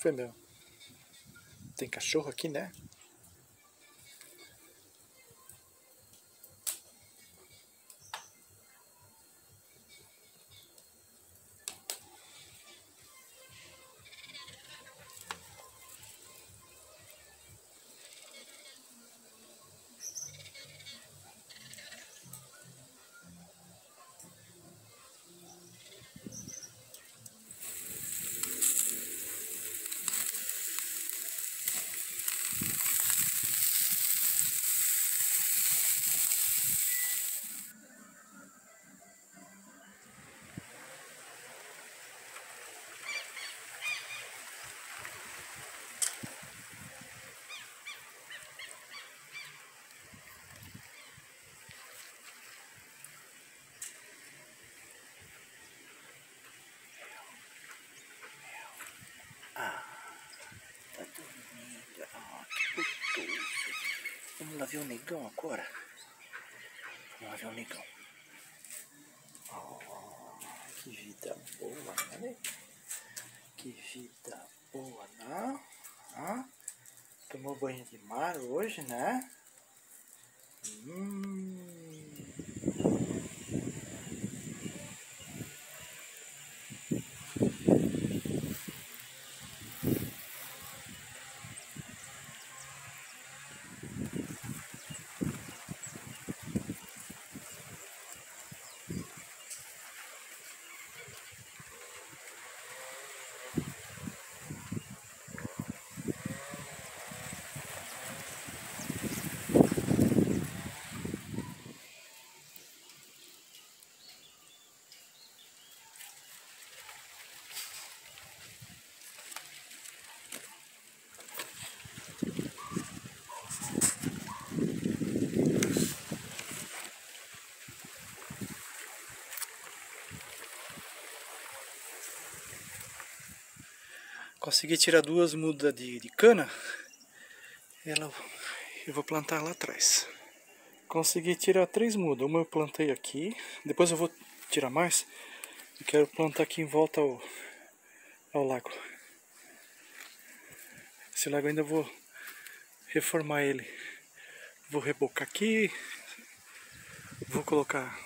foi mesmo. Tem cachorro aqui, né? Tá dormindo. Que gostoso. Vamos lá ver o negão agora. Vamos lá ver o negão. Que vida boa, né? Que vida boa, né? Tomou banho de mar hoje, né? Consegui tirar 2 mudas de cana. Eu vou plantar lá atrás. Consegui tirar 3 mudas. Uma eu plantei aqui. Depois eu vou tirar mais. Eu quero plantar aqui em volta ao lago. Esse lago eu ainda vou reformar ele. Vou rebocar aqui. Vou colocar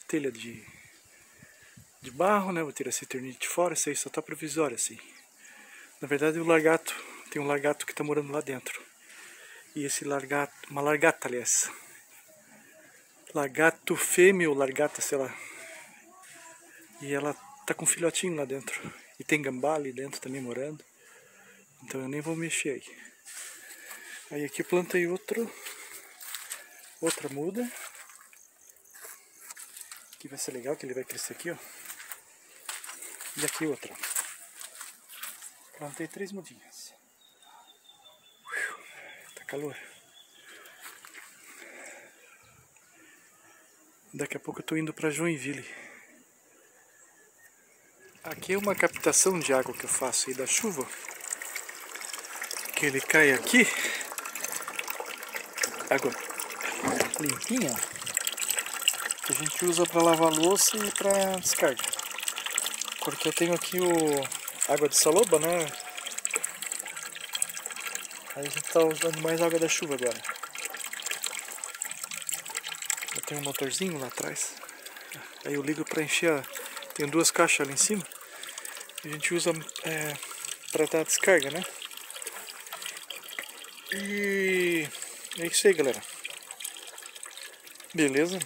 telha de barro, né? Vou tirar esse ternite fora. Isso aí só tá provisório assim. Na verdade tem um lagarto que tá morando lá dentro. E esse lagarto, uma largata aliás. Lagarto fêmea ou largata, sei lá. E ela tá com um filhotinho lá dentro. E tem gambá ali dentro também morando. Então eu nem vou mexer aí. Aí aqui eu plantei outra muda. Que vai ser legal, que ele vai crescer aqui, ó. E aqui outra. Plantei 3 mudinhas. Tá calor. Daqui a pouco eu tô indo pra Joinville. Aqui é uma captação de água que eu faço aí da chuva. Que ele cai aqui. Água limpinha. Que a gente usa pra lavar louça e pra descarga. Porque eu tenho aqui água de saloba, né? Aí a gente tá usando mais água da chuva agora. Eu tenho um motorzinho lá atrás. Aí eu ligo pra encher. Tem 2 caixas ali em cima. A gente usa pra dar descarga, né? E é isso aí, galera. Beleza?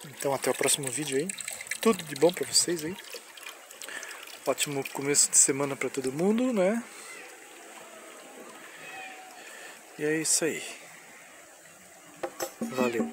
Então até o próximo vídeo aí. Tudo de bom pra vocês aí. Ótimo começo de semana pra todo mundo, né? E é isso aí. Valeu.